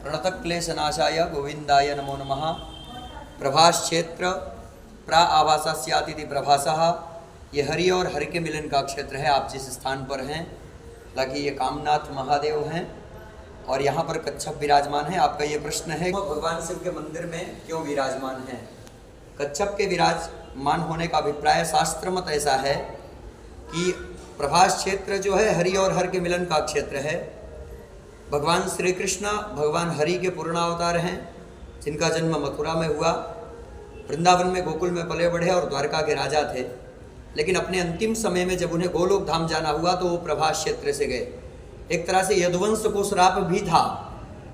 प्रणतः क्लेशनाशाय गोविंदाय नमो नमः। प्रभास क्षेत्र प्रा आभासा स्यातिथि प्रभासः। ये हरि और हरि के मिलन का क्षेत्र है। आप जिस स्थान पर हैं, हालांकि ये कामनाथ महादेव हैं और यहाँ पर कच्छप विराजमान है। आपका ये प्रश्न है भगवान शिव के मंदिर में क्यों विराजमान है। कच्छप के विराजमान होने का अभिप्राय शास्त्र मत ऐसा है कि प्रभास क्षेत्र जो है हरि और हर के मिलन का क्षेत्र है। भगवान श्री कृष्ण भगवान हरि के पूर्णावतार हैं, जिनका जन्म मथुरा में हुआ, वृंदावन में गोकुल में पले बढ़े और द्वारका के राजा थे। लेकिन अपने अंतिम समय में जब उन्हें गोलोक धाम जाना हुआ तो वो प्रभास क्षेत्र से गए। एक तरह से यदुवंश को श्राप भी था,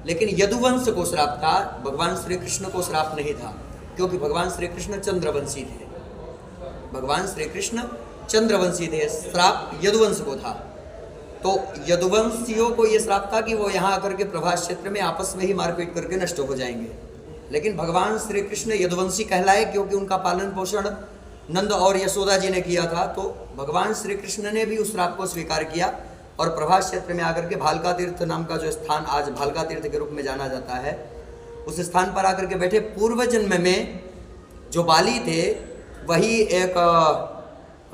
लेकिन यदुवंश को श्राप था, भगवान श्री कृष्ण को श्राप नहीं था, क्योंकि भगवान श्री कृष्ण चंद्रवंशी थे। भगवान श्री कृष्ण चंद्रवंशी थे, श्राप यदुवंश को था। तो यदुवंशियों को ये श्राप था कि वो यहाँ आकर के प्रभास क्षेत्र में आपस में ही मारपीट करके नष्ट हो जाएंगे। लेकिन भगवान श्री कृष्ण यदुवंशी कहलाए क्योंकि उनका पालन पोषण नंद और यशोदा जी ने किया था। तो भगवान श्री कृष्ण ने भी उस श्राप को स्वीकार किया और प्रभास क्षेत्र में आकर के भालका तीर्थ नाम का जो स्थान आज भालका तीर्थ के रूप में जाना जाता है, उस स्थान पर आकर के बैठे। पूर्व जन्म में जो बाली थे वही एक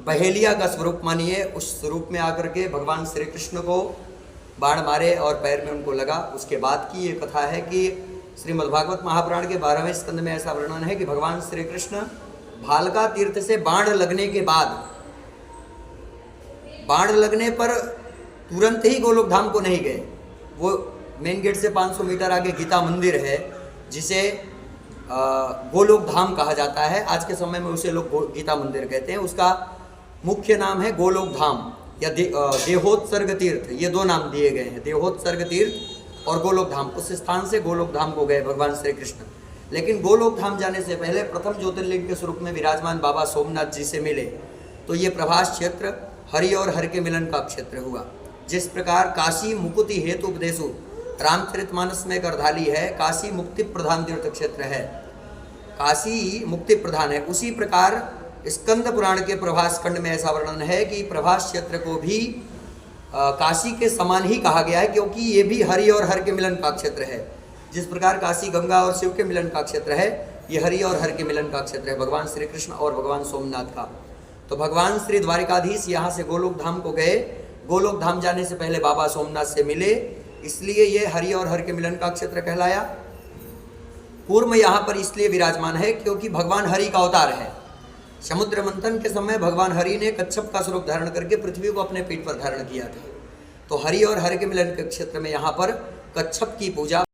बहेलिया का स्वरूप मानिए, उस स्वरूप में आकर के भगवान श्री कृष्ण को बाण मारे और पैर में उनको लगा। उसके बाद की ये कथा है कि श्रीमद्भागवत महापुराण के 12वें स्कंद में ऐसा वर्णन है कि भगवान श्री कृष्ण भालका तीर्थ से बाण लगने के बाद, बाण लगने पर तुरंत ही गोलोक धाम को नहीं गए। वो मेन गेट से 500 मीटर आगे गीता मंदिर है, जिसे गोलोक धाम कहा जाता है। आज के समय में उसे लोग गीता मंदिर कहते हैं। उसका मुख्य नाम है गोलोक धाम या देहोत्सर्ग तीर्थ, ये दो नाम दिए गए हैं, देहोत्सर्ग तीर्थ और गोलोक धाम। उस स्थान से गोलोक धाम को गए भगवान श्री कृष्ण। लेकिन गोलोक धाम जाने से पहले प्रथम ज्योतिर्लिंग के स्वरूप में विराजमान बाबा सोमनाथ जी से मिले। तो ये प्रभास क्षेत्र हरि और हर के मिलन का क्षेत्र हुआ। जिस प्रकार काशी मुकुति हेतु उपदेशु रामचरितमानस में करधाली है, काशी मुक्ति प्रधान तीर्थ क्षेत्र है, काशी मुक्ति प्रधान है। उसी प्रकार स्कंद पुराण के प्रभास खंड में ऐसा वर्णन है कि प्रभास क्षेत्र को भी काशी के समान ही कहा गया है, क्योंकि ये भी हरि और हर के मिलन का क्षेत्र है। जिस प्रकार काशी गंगा और शिव के मिलन का क्षेत्र है, ये हरि और हर के मिलन का क्षेत्र है, भगवान श्री कृष्ण और भगवान सोमनाथ का। तो भगवान श्री द्वारिकाधीश यहाँ से गोलोक धाम को गए। गोलोक धाम जाने से पहले बाबा सोमनाथ से मिले, इसलिए ये हरि और हर के मिलन का क्षेत्र कहलाया। कूर्म यहाँ पर इसलिए विराजमान है क्योंकि भगवान हरि का अवतार है। समुद्र मंथन के समय भगवान हरि ने कच्छप का स्वरूप धारण करके पृथ्वी को अपने पीठ पर धारण किया था। तो हरि और हर के मिलन के क्षेत्र में यहाँ पर कच्छप की पूजा